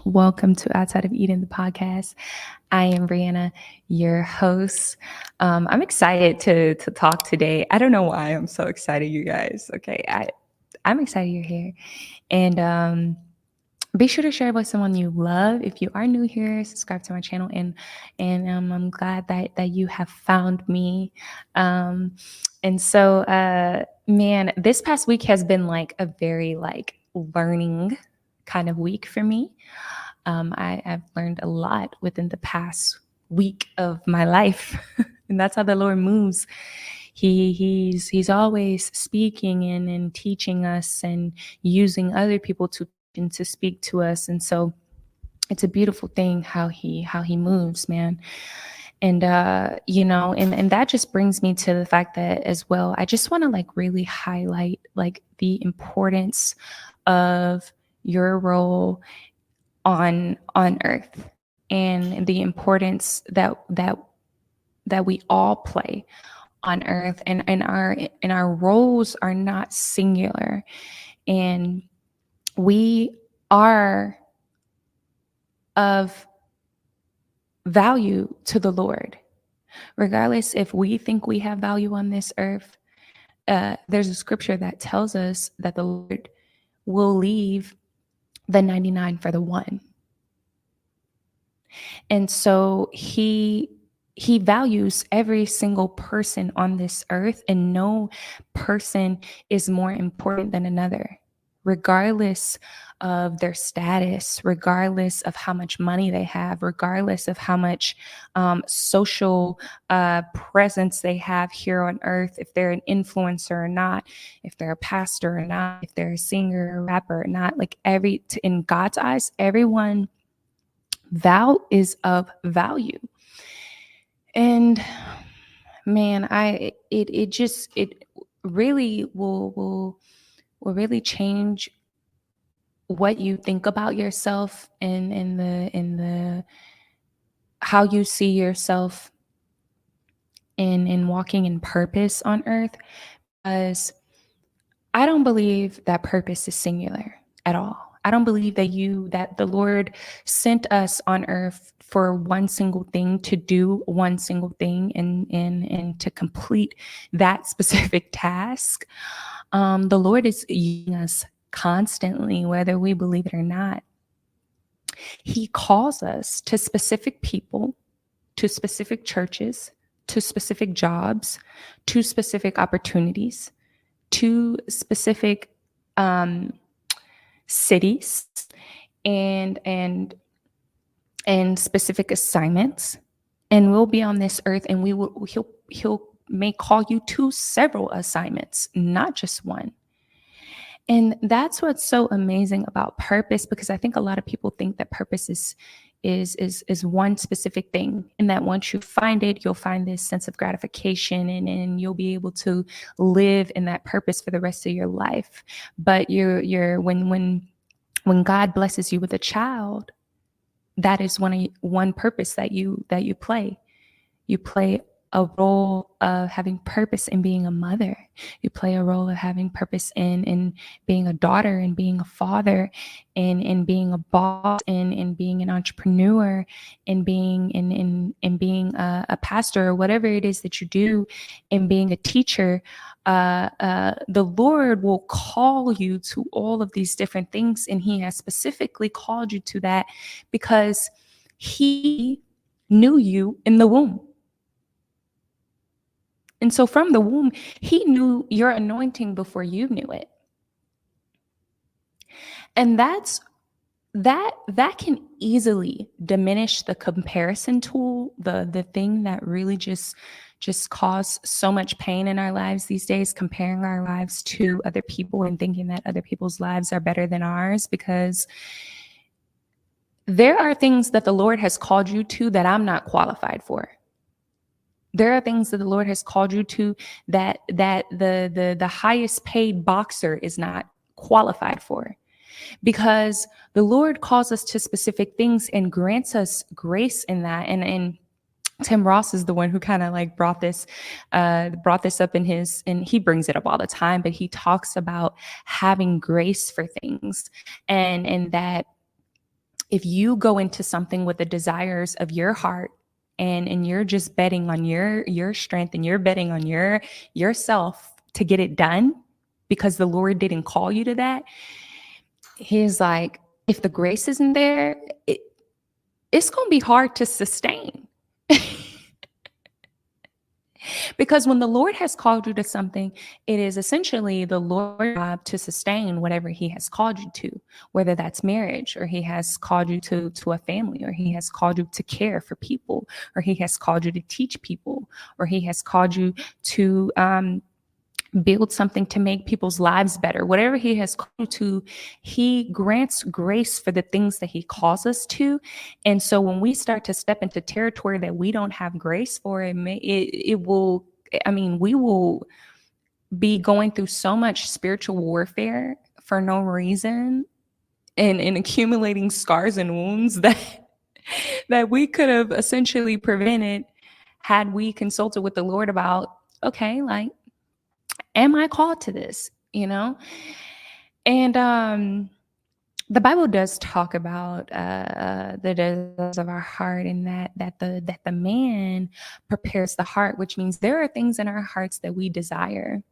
Welcome to Outside of Eden, the podcast. I am Brianna, your host. I'm excited to talk today. I don't know why I'm so excited, you guys. Okay, I'm excited you're here, and be sure to share it with someone you love. If you are new here, subscribe to my channel, and I'm glad that you have found me. Man, this past week has been like a very learning kind of week for me. I've learned a lot within the past week of my life, and that's how the Lord moves. He's always speaking and teaching us and using other people to speak to us, and so it's a beautiful thing how he moves, man. And and that just brings me to the fact that as well, I just want to really highlight the importance of your role on earth, and the importance that we all play on earth, and our roles are not singular, and we are of value to the Lord, regardless if we think we have value on this earth. There's a scripture that tells us that the Lord will leave the 99 for the one. And so he values every single person on this earth, and no person is more important than another, regardless of their status, regardless of how much money they have, regardless of how much social presence they have here on earth, if they're an influencer or not, if they're a pastor or not, if they're a singer or rapper or not. In God's eyes, everyone is of value. And man, it really will really change what you think about yourself, and in the how you see yourself in walking in purpose on earth. Because I don't believe that purpose is singular at all. I don't believe that the Lord sent us on earth for one single thing, to do one single thing, and to complete that specific task. The Lord is using us constantly, whether we believe it or not. He calls us to specific people, to specific churches, to specific jobs, to specific opportunities, to specific cities, and specific assignments. And we'll be on this earth, and he'll may call you to several assignments, not just one. And that's what's so amazing about purpose, because I think a lot of people think that purpose is one specific thing, and that once you find it, you'll find this sense of gratification, and you'll be able to live in that purpose for the rest of your life. But when God blesses you with a child, that is one purpose that you play. You play a role of having purpose in being a mother. You play a role of having purpose in being a daughter, and being a father, and being a boss, and being an entrepreneur, and being a pastor, or whatever it is that you do, and being a teacher. The Lord will call you to all of these different things, and He has specifically called you to that because He knew you in the womb. And so from the womb, He knew your anointing before you knew it. And that can easily diminish the comparison tool, the thing that really just cause so much pain in our lives these days, comparing our lives to other people and thinking that other people's lives are better than ours, because there are things that the Lord has called you to that I'm not qualified for. There are things that the Lord has called you to that the highest paid boxer is not qualified for, because the Lord calls us to specific things and grants us grace in that. And Tim Ross is the one who kind of brought this up and he brings it up all the time, but he talks about having grace for things, and that if you go into something with the desires of your heart, and you're just betting on your strength, and you're betting on yourself to get it done because the Lord didn't call you to that, he's like, if the grace isn't there, it's going to be hard to sustain. Because when the Lord has called you to something, it is essentially the Lord's job to sustain whatever he has called you to, whether that's marriage, or he has called you to a family, or he has called you to care for people, or he has called you to teach people, or he has called you to build something to make people's lives better. Whatever he has called you to, he grants grace for the things that he calls us to. And so when we start to step into territory that we don't have grace for, we will be going through so much spiritual warfare for no reason, and accumulating scars and wounds that we could have essentially prevented had we consulted with the Lord about, okay, like, am I called to this? And the Bible does talk about the desires of our heart, and that the man prepares the heart, which means there are things in our hearts that we desire.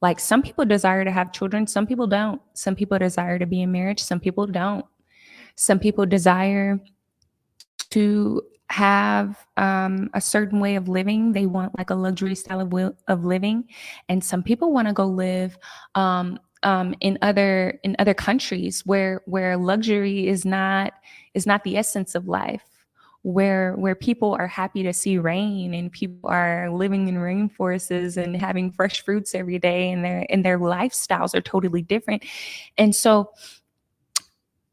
Like, some people desire to have children, some people don't. Some people desire to be in marriage, some people don't. Some people desire to have a certain way of living. They want like a luxury style of living, and some people want to go live in other countries where luxury is not the essence of life, where people are happy to see rain, and people are living in rainforests and having fresh fruits every day, and their lifestyles are totally different. And so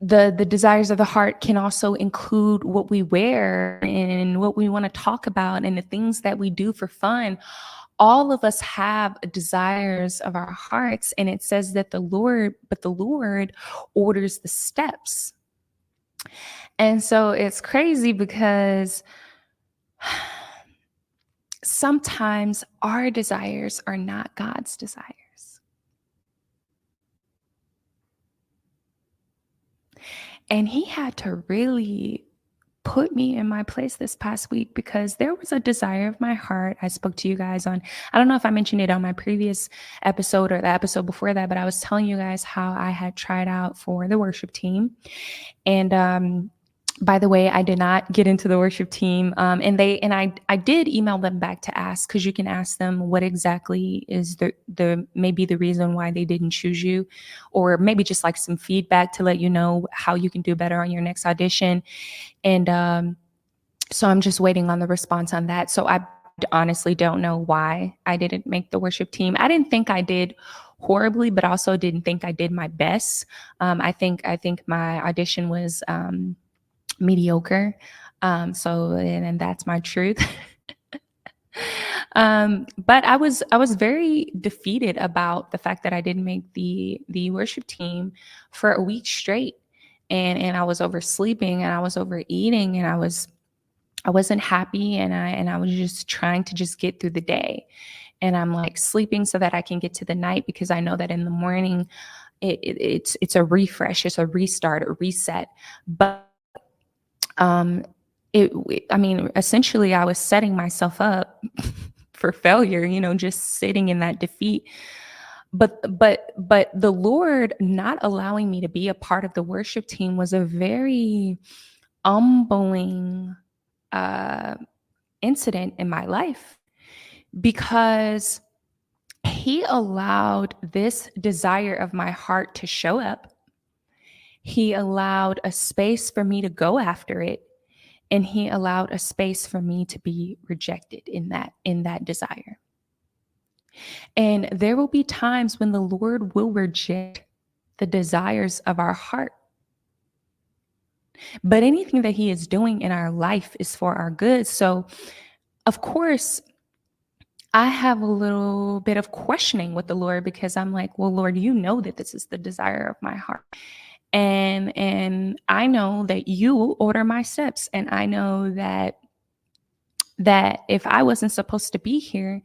the desires of the heart can also include what we wear and what we want to talk about and the things that we do for fun. All of us have desires of our hearts, and it says that the Lord orders the steps. And so it's crazy because sometimes our desires are not God's desires. And he had to really put me in my place this past week, because there was a desire of my heart. I spoke to you guys on, I don't know if I mentioned it on my previous episode or the episode before that, but I was telling you guys how I had tried out for the worship team. And by the way, I did not get into the worship team. And I did email them back to ask, because you can ask them what exactly is maybe the reason why they didn't choose you, or maybe just like some feedback to let you know how you can do better on your next audition. And so I'm just waiting on the response on that. So I honestly don't know why I didn't make the worship team. I didn't think I did horribly, but also didn't think I did my best. I think my audition was mediocre. And that's my truth. But I was very defeated about the fact that I didn't make the worship team for a week straight. And I was oversleeping, and I was overeating, and I wasn't happy, and I was just trying to just get through the day. And I'm like sleeping so that I can get to the night, because I know that in the morning it's a refresh, it's a restart, a reset. But essentially I was setting myself up for failure, just sitting in that defeat. But the Lord not allowing me to be a part of the worship team was a very humbling incident in my life, because he allowed this desire of my heart to show up. He allowed a space for me to go after it, and he allowed a space for me to be rejected in that desire. And there will be times when the Lord will reject the desires of our heart. But anything that he is doing in our life is for our good. So, of course, I have a little bit of questioning with the Lord, because I'm like, well, Lord, you know that this is the desire of my heart. And I know that you will order my steps. And I know that if I wasn't supposed to be here,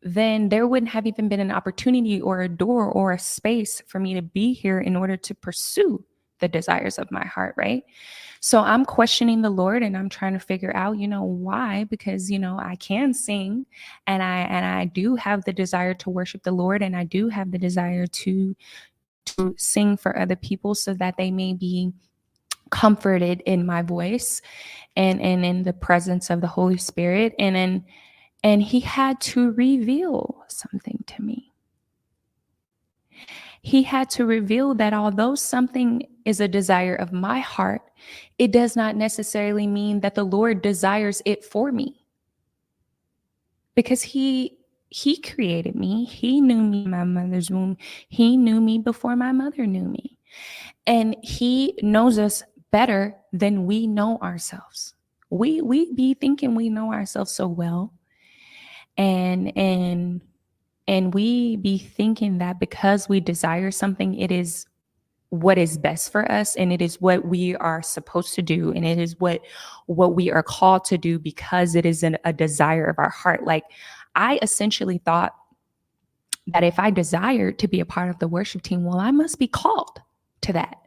then there wouldn't have even been an opportunity or a door or a space for me to be here in order to pursue the desires of my heart, right? So I'm questioning the Lord and I'm trying to figure out, why, because, I can sing and I do have the desire to worship the Lord, and I do have the desire to sing for other people so that they may be comforted in my voice and in the presence of the Holy Spirit. And he had to reveal something to me. He had to reveal that although something is a desire of my heart, it does not necessarily mean that the Lord desires it for me. Because he created me. He knew me in my mother's womb. He knew me before my mother knew me. And he knows us better than we know ourselves. We be thinking we know ourselves so well. And we be thinking that because we desire something, it is what is best for us, and it is what we are supposed to do, and it is what we are called to do because it is a desire of our heart. Like, I essentially thought that if I desired to be a part of the worship team, well, I must be called to that.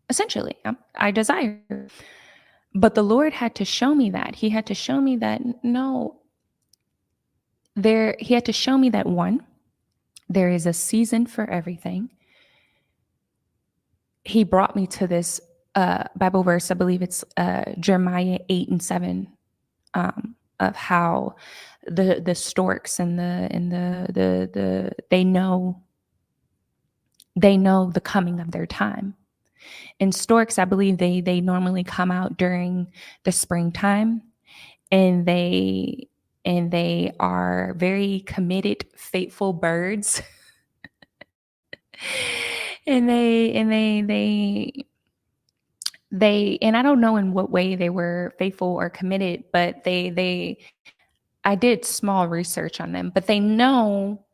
Essentially, I desire. But the Lord had to show me that. He had to show me that no, he had to show me that, one, there is a season for everything. He brought me to this Bible verse. I believe it's Jeremiah 8:7, of how the storks and the they know the coming of their time. And storks, I believe they normally come out during the springtime, and they are very committed, faithful birds. and and I don't know in what way they were faithful or committed, but I did small research on them, but they know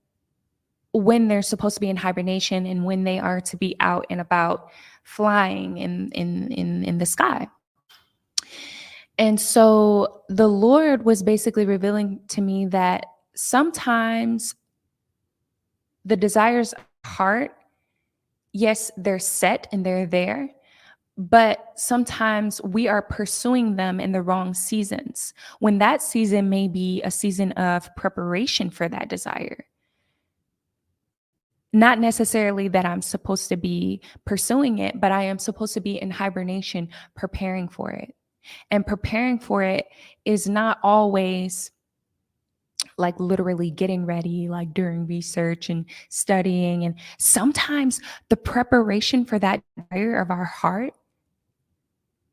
when they're supposed to be in hibernation and when they are to be out and about flying in the sky. And so the Lord was basically revealing to me that sometimes the desires of our heart, yes, they're set and they're there, but sometimes we are pursuing them in the wrong seasons, when that season may be a season of preparation for that desire. Not necessarily that I'm supposed to be pursuing it, but I am supposed to be in hibernation preparing for it. And preparing for it is not always like literally getting ready, like during research and studying. And sometimes the preparation for that desire of our heart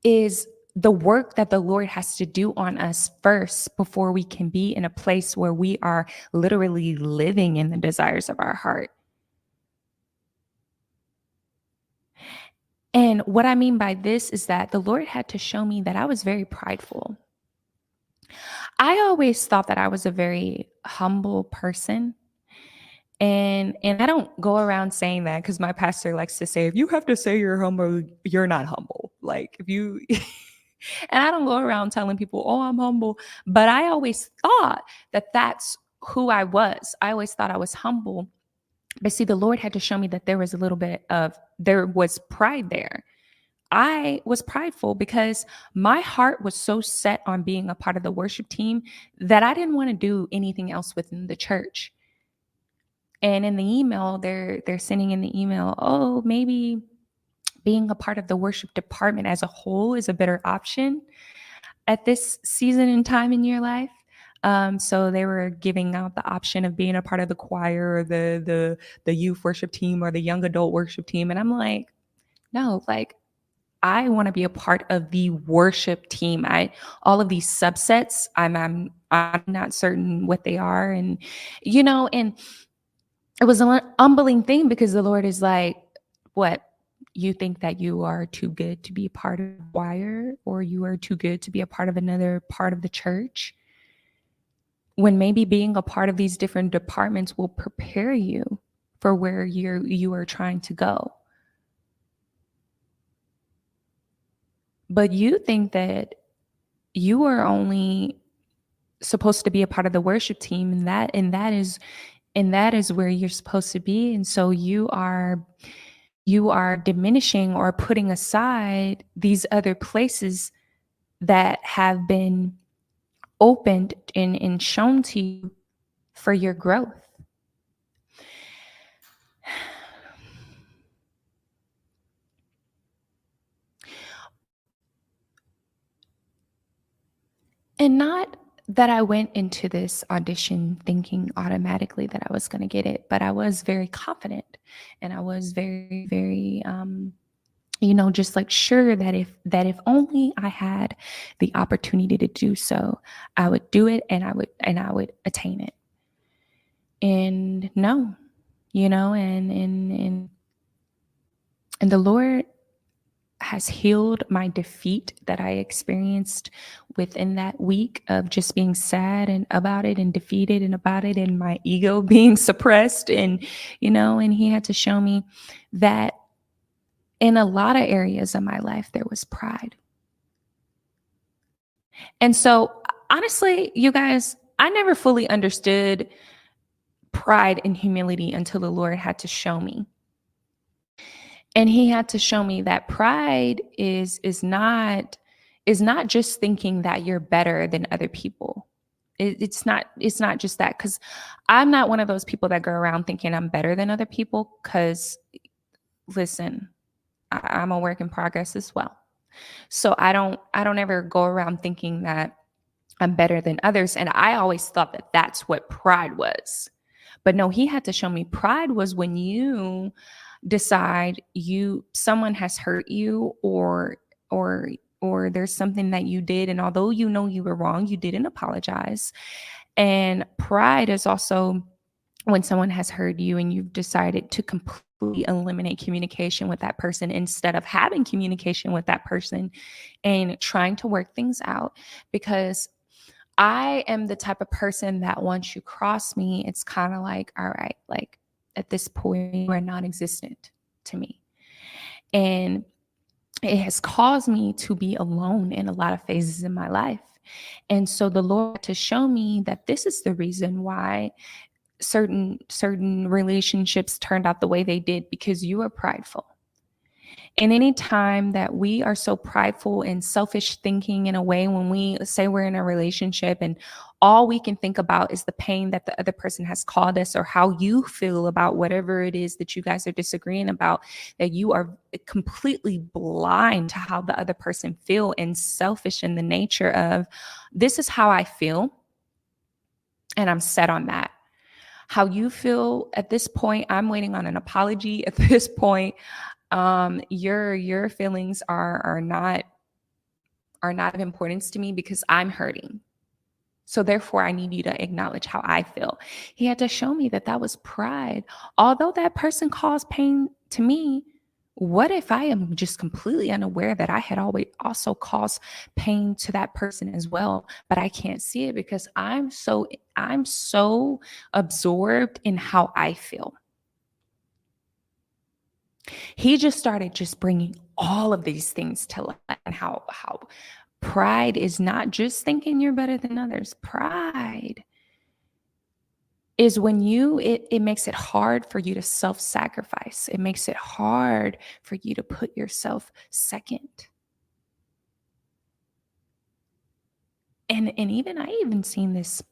is the work that the Lord has to do on us first before we can be in a place where we are literally living in the desires of our heart. And what I mean by this is that the Lord had to show me that I was very prideful. I always thought that I was a very humble person. And I don't go around saying that, because my pastor likes to say, if you have to say you're humble, you're not humble. Like, if you and I don't go around telling people, oh, I'm humble, but I always thought that that's who I was. I always thought I was humble. But see, the Lord had to show me that there was pride there. I was prideful because my heart was so set on being a part of the worship team that I didn't want to do anything else within the church. And in the email, they're sending in the email, oh, maybe being a part of the worship department as a whole is a better option at this season and time in your life. So they were giving out the option of being a part of the choir or the youth worship team or the young adult worship team. And I'm like, no, like, I want to be a part of the worship team. All of these subsets, I'm not certain what they are. And and it was an humbling thing, because the Lord is like, what? You think that you are too good to be a part of the choir, or you are too good to be a part of another part of the church? When maybe being a part of these different departments will prepare you for where you are trying to go. But you think that you are only supposed to be a part of the worship team, and that is where you're supposed to be. And so you are you are diminishing or putting aside these other places that have been opened and shown to you for your growth. And not that I went into this audition thinking automatically that I was going to get it, but I was very confident, and I was very, very, just like sure that if only I had the opportunity to do so, I would do it, and I would attain it. And no, and the Lord has healed my defeat that I experienced within that week of just being sad and about it and defeated and about it and my ego being suppressed. And he had to show me that in a lot of areas of my life, there was pride. And so, honestly, you guys, I never fully understood pride and humility until the Lord had to show me. And he had to show me that pride is not just thinking that you're better than other people. It's not just that, because I'm not one of those people that go around thinking I'm better than other people, because listen, I'm a work in progress as well. So I don't ever go around thinking that I'm better than others. And I always thought that that's what pride was. But no, he had to show me pride was when you decide someone has hurt you, or there's something that you did, and although you know you were wrong, you didn't apologize. And pride is also when someone has hurt you and you've decided to completely eliminate communication with that person instead of having communication with that person and trying to work things out. Because I am the type of person that once you cross me, it's kind of like, all right, like at this point, you are non existent to me. And it has caused me to be alone in a lot of phases in my life. And so the Lord to show me that this is the reason why certain relationships turned out the way they did, because you are prideful. And any time that we are so prideful and selfish thinking in a way, when we say we're in a relationship and all we can think about is the pain that the other person has caused us, or how you feel about whatever it is that you guys are disagreeing about, that you are completely blind to how the other person feel, and selfish in the nature of, this is how I feel, and I'm set on that. How you feel at this point, I'm waiting on an apology. At this point, your feelings are not of importance to me, because I'm hurting. So therefore, I need you to acknowledge how I feel. He had to show me that that was pride. Although that person caused pain to me, what if I am just completely unaware that I had always also caused pain to that person as well, but I can't see it because I'm so absorbed in how I feel. He just started just bringing all of these things to light, and how pride is not just thinking you're better than others. Pride is when it makes it hard for you to self-sacrifice. It makes it hard for you to put yourself second. And even I even seen this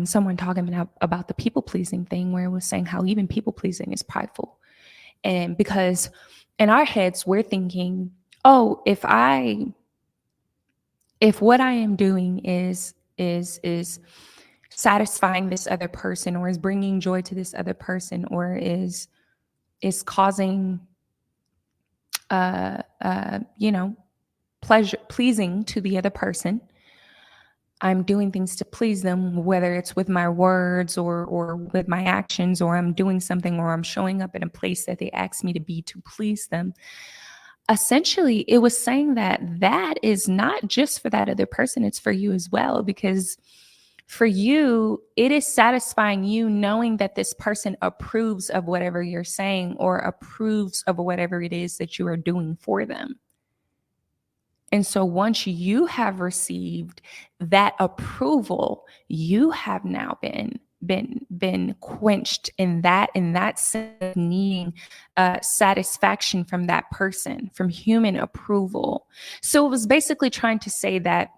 someone talking about the people pleasing thing, where it was saying how even people pleasing is prideful. And because in our heads we're thinking, oh, if what I am doing is satisfying this other person, or is bringing joy to this other person, or is causing pleasure, pleasing to the other person, I'm doing things to please them, whether it's with my words or with my actions, or I'm doing something, or I'm showing up in a place that they ask me to be to please them. Essentially, it was saying that that is not just for that other person, it's for you as well. Because for you, it is satisfying you knowing that this person approves of whatever you're saying, or approves of whatever it is that you are doing for them. And so once you have received that approval, you have now been been quenched in that sense of needing satisfaction from that person, from human approval. So it was basically trying to say that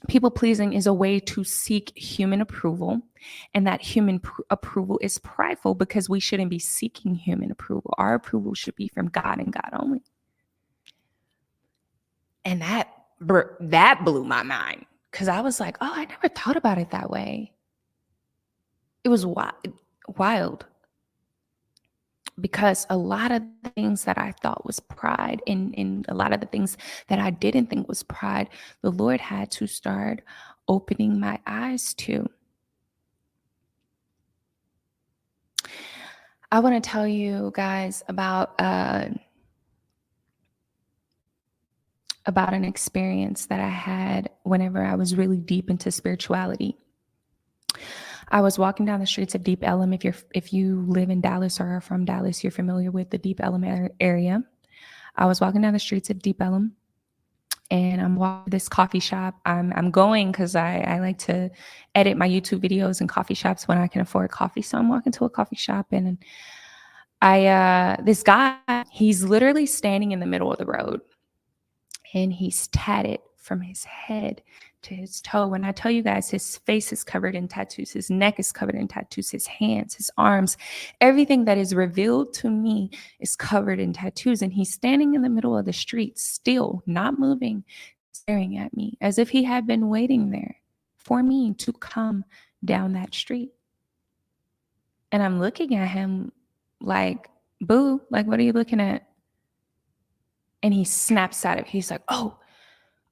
people pleasing is a way to seek human approval, and that human approval is prideful, because we shouldn't be seeking human approval. Our approval should be from God and God only. And that blew my mind, because I was like, oh, I never thought about it that way. It was wild, because a lot of the things that I thought was pride, and a lot of the things that I didn't think was pride, the Lord had to start opening my eyes to. I want to tell you guys about an experience that I had whenever I was really deep into spirituality. I was walking down the streets of Deep Ellum. If you live in Dallas or are from Dallas, you're familiar with the Deep Ellum area. I was walking down the streets of Deep Ellum, and I'm walking to this coffee shop. I'm going because I like to edit my YouTube videos in coffee shops when I can afford coffee. So I'm walking to a coffee shop, and this guy, he's literally standing in the middle of the road, and he's tatted from his head to his toe. When I tell you guys, his face is covered in tattoos, his neck is covered in tattoos, his hands, his arms, everything that is revealed to me is covered in tattoos. And he's standing in the middle of the street, still not moving, staring at me as if he had been waiting there for me to come down that street. And I'm looking at him like, boo, like, what are you looking at? And he snaps out of it. He's like, oh,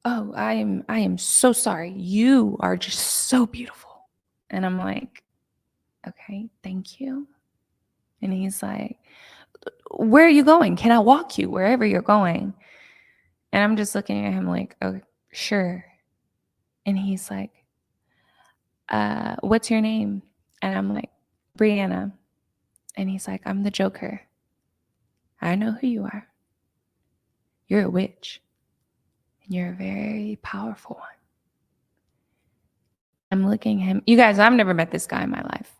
I am so sorry. You are just so beautiful. And I'm like, okay, thank you. And he's like, where are you going? Can I walk you wherever you're going? And I'm just looking at him like, oh, sure. And he's like, what's your name? And I'm like, Brianna. And he's like, I'm the Joker. I know who you are. You're a witch. And you're a very powerful one. I'm looking at him. You guys, I've never met this guy in my life.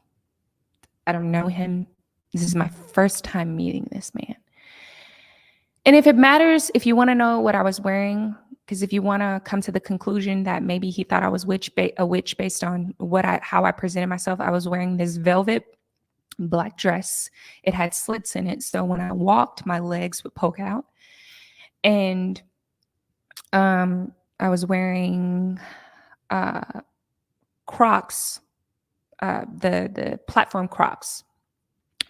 I don't know him. This is my first time meeting this man. And if it matters, if you want to know what I was wearing, because if you want to come to the conclusion that maybe he thought I was a witch based on how I presented myself, I was wearing this velvet black dress. It had slits in it, so when I walked, my legs would poke out. And I was wearing Crocs, the platform Crocs,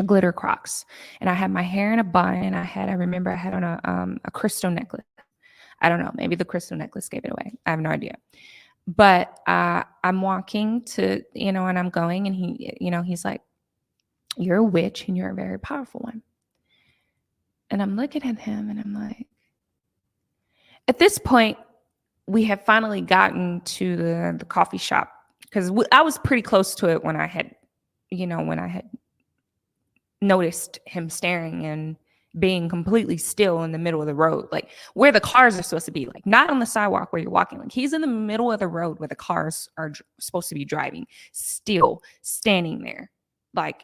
glitter Crocs, and I had my hair in a bun, and I remember I had on a crystal necklace. I don't know, maybe the crystal necklace gave it away. I have no idea. But I'm walking to, and I'm going, and he's like, you're a witch and you're a very powerful one. And I'm looking at him, and I'm like, at this point, we have finally gotten to the coffee shop, because I was pretty close to it when I had noticed him staring and being completely still in the middle of the road, like where the cars are supposed to be, like not on the sidewalk where you're walking. Like he's in the middle of the road where the cars are supposed to be driving, still standing there. Like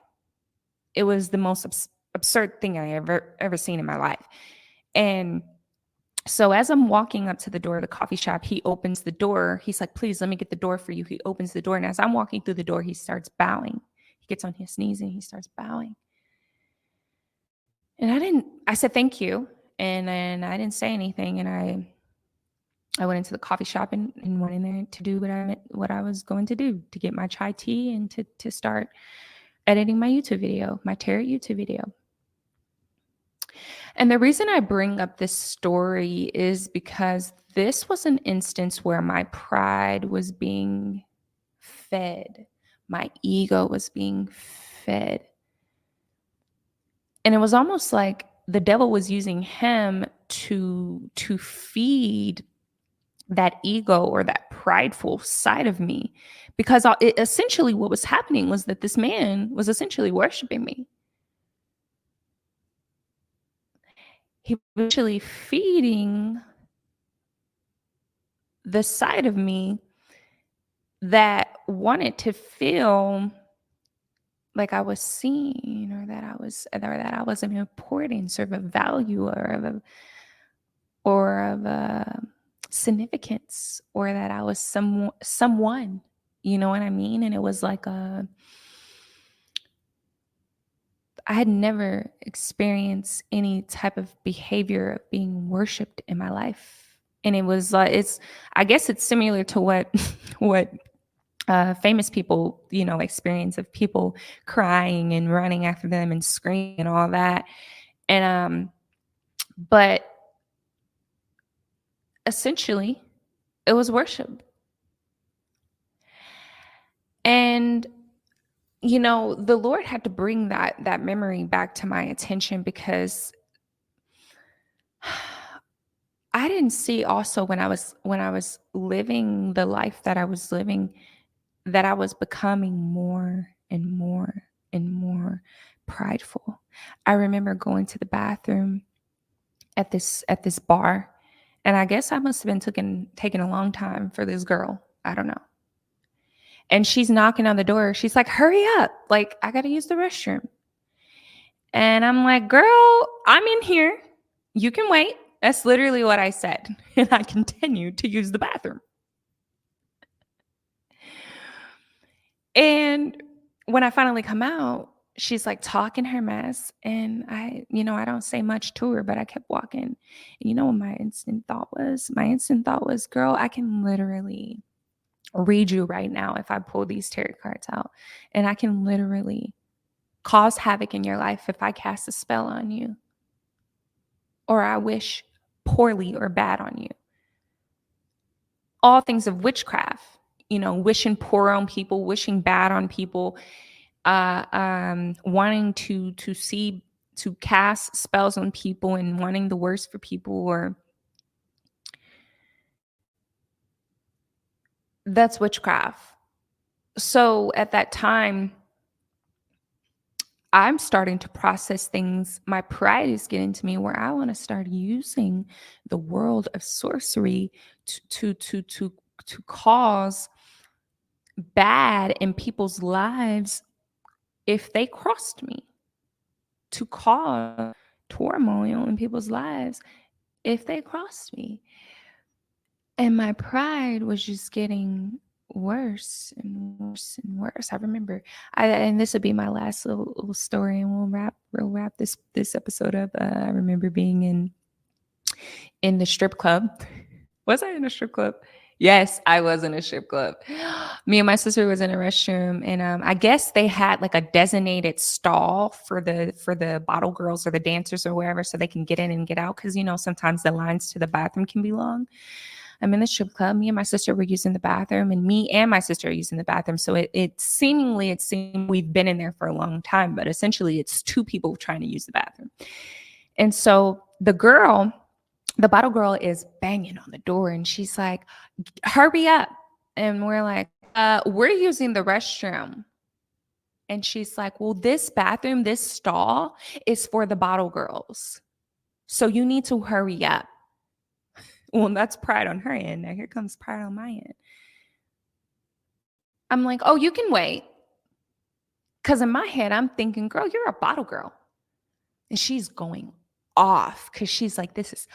it was the most absurd thing I ever seen in my life. And so as I'm walking up to the door of the coffee shop, he opens the door. He's like, please let me get the door for you. He opens the door. And as I'm walking through the door, he starts bowing. He gets on his knees and he starts bowing. And I said, thank you. And then I didn't say anything. And I went into the coffee shop and went in there to do what I was going to do, to get my chai tea and to start editing my YouTube video, my tarot YouTube video. And the reason I bring up this story is because this was an instance where my pride was being fed. My ego was being fed. And it was almost like the devil was using him to feed that ego or that prideful side of me, because essentially what was happening was that this man was essentially worshiping me. He was actually feeding the side of me that wanted to feel like I was seen, or that I was of importance or of a value or of a significance, or that I was someone, you know what I mean? And it was like I had never experienced any type of behavior of being worshiped in my life. And it was like, I guess it's similar to what, what famous people, experience of people crying and running after them and screaming and all that. And, but essentially, it was worship. And, the Lord had to bring that memory back to my attention, because I didn't see also when I was living the life that I was living, that I was becoming more and more and more prideful. I remember going to the bathroom at this bar, and I guess I must have been taking a long time for this girl. I don't know. And she's knocking on the door. She's like, "Hurry up. Like, I got to use the restroom." And I'm like, "Girl, I'm in here. You can wait." That's literally what I said. And I continued to use the bathroom. And when I finally come out, she's like talking her mess. And I don't say much to her, but I kept walking. And you know what my instant thought was? My instant thought was, girl, I can literally read you right now if I pull these tarot cards out. And I can literally cause havoc in your life if I cast a spell on you, or I wish poorly or bad on you. All things of witchcraft, wishing poor on people, wishing bad on people, wanting to cast spells on people and wanting the worst for people, or that's witchcraft. So at that time, I'm starting to process things. My pride is getting to me where I want to start using the world of sorcery to cause bad in people's lives if they crossed me, to cause turmoil in people's lives if they crossed me. And my pride was just getting worse and worse and worse. I remember, and this would be my last little story, and we'll wrap this episode up. I remember being in the strip club. Was I in a strip club? Yes, I was in a strip club. Me and my sister was in a restroom, and I guess they had like a designated stall for the bottle girls or the dancers or wherever, so they can get in and get out. Because sometimes the lines to the bathroom can be long. I'm in the strip club. Me and my sister were using the bathroom, and me and my sister are using the bathroom. So it seemed we've been in there for a long time, but essentially it's two people trying to use the bathroom. And so the bottle girl is banging on the door, and she's like, "Hurry up." And we're like, we're using the restroom. And she's like, "Well, this bathroom, this stall is for the bottle girls. So you need to hurry up." Well, that's pride on her end. Now here comes pride on my end. I'm like, "Oh, you can wait." Because in my head, I'm thinking, "Girl, you're a bottle girl." And she's going off because she's like, "This is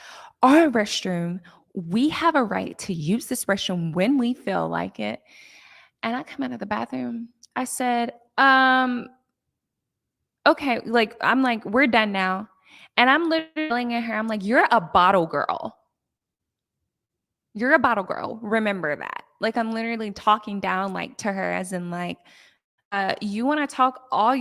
our restroom. We have a right to use this restroom when we feel like it." And I come out of the bathroom. I said, okay, like, I'm like, "We're done now." And I'm literally yelling at her. I'm like, "You're a bottle girl. You're a bottle girl. Remember that." Like, I'm literally talking down like to her, as in like, you want to talk all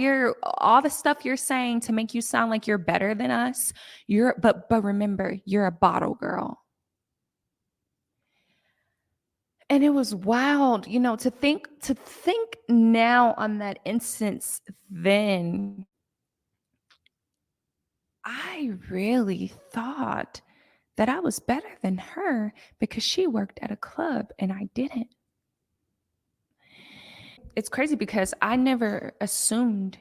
the stuff you're saying to make you sound like you're better than us. But remember, you're a bottle girl. And it was wild, to think now on that instance. Then I really thought that I was better than her because she worked at a club and I didn't. It's crazy because I never assumed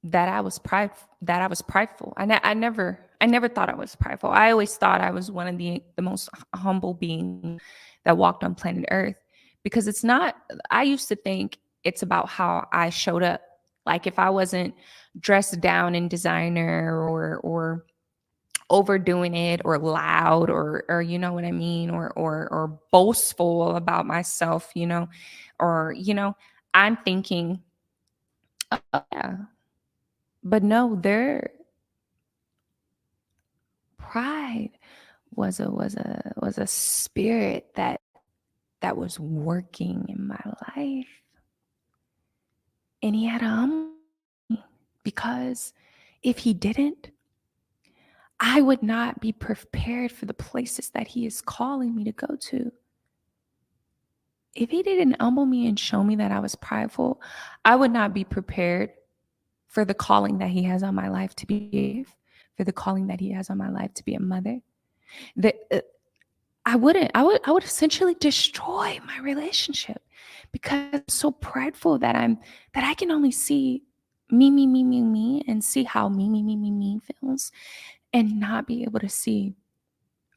that I was prideful. I never thought I was prideful. I always thought I was one of the most humble beings that walked on planet Earth, because it's not. I used to think It's about how I showed up. Like if I wasn't dressed down in designer or overdoing it or loud or you know what I mean, or boastful about myself, or I'm thinking, oh, yeah. But no, their pride was a spirit that was working in my life. And he had to humble me, because if he didn't, I would not be prepared for the places that he is calling me to go to. If he didn't humble me and show me that I was prideful, I would not be prepared for the calling that he has on my life to be, for the calling that he has on my life to be a mother. The, I would essentially destroy my relationship, because I'm so prideful that I can only see me, and see how me feels, and not be able to see,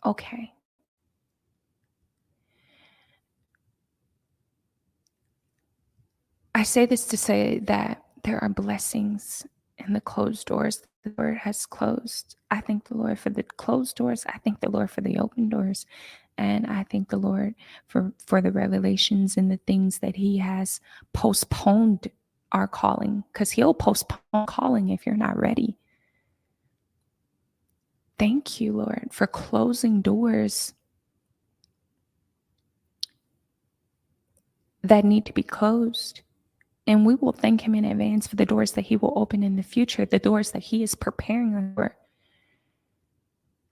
okay, I say this to say that there are blessings in the closed doors the Lord has closed. I thank the Lord for the closed doors. I thank the Lord for the open doors. And I thank the Lord for the revelations and the things that He has postponed our calling, because He'll postpone calling if you're not ready. Thank you, Lord, for closing doors that need to be closed. And we will thank Him in advance for the doors that He will open in the future, the doors that He is preparing us for.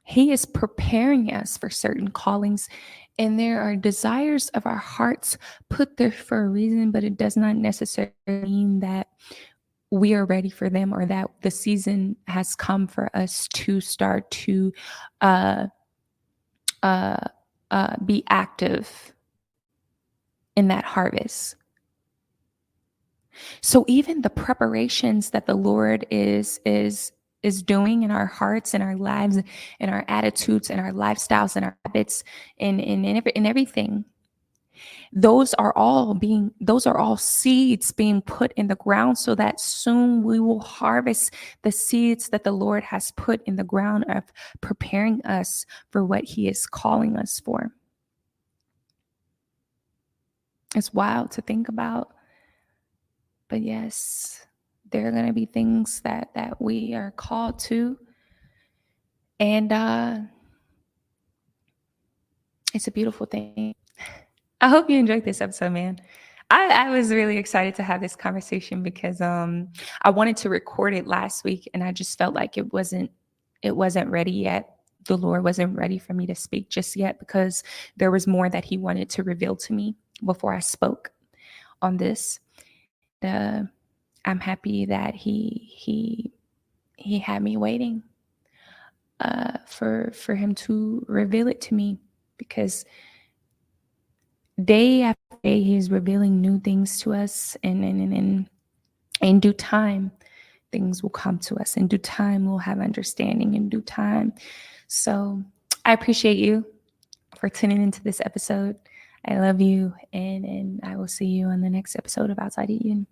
He is preparing us for certain callings, and there are desires of our hearts put there for a reason, but it does not necessarily mean that we are ready for them, or that the season has come for us to start to uh, uh, be active in that harvest. So even the preparations that the Lord is doing in our hearts and our lives and our attitudes and our lifestyles and our habits and everything, those are all seeds being put in the ground, so that soon we will harvest the seeds that the Lord has put in the ground, of preparing us for what He is calling us for. It's wild to think about. But yes, there are going to be things that we are called to, and it's a beautiful thing. I hope you enjoyed this episode, man. I was really excited to have this conversation, because I wanted to record it last week, and I just felt like it wasn't ready yet. The Lord wasn't ready for me to speak just yet, because there was more that He wanted to reveal to me before I spoke on this. Uh, I'm happy that he had me waiting for Him to reveal it to me, because day after day He's revealing new things to us, and in due time things will come to us. In due time we'll have understanding. In due time. So I appreciate you for tuning into this episode. I love you, and I will see you on the next episode of Outside Eden.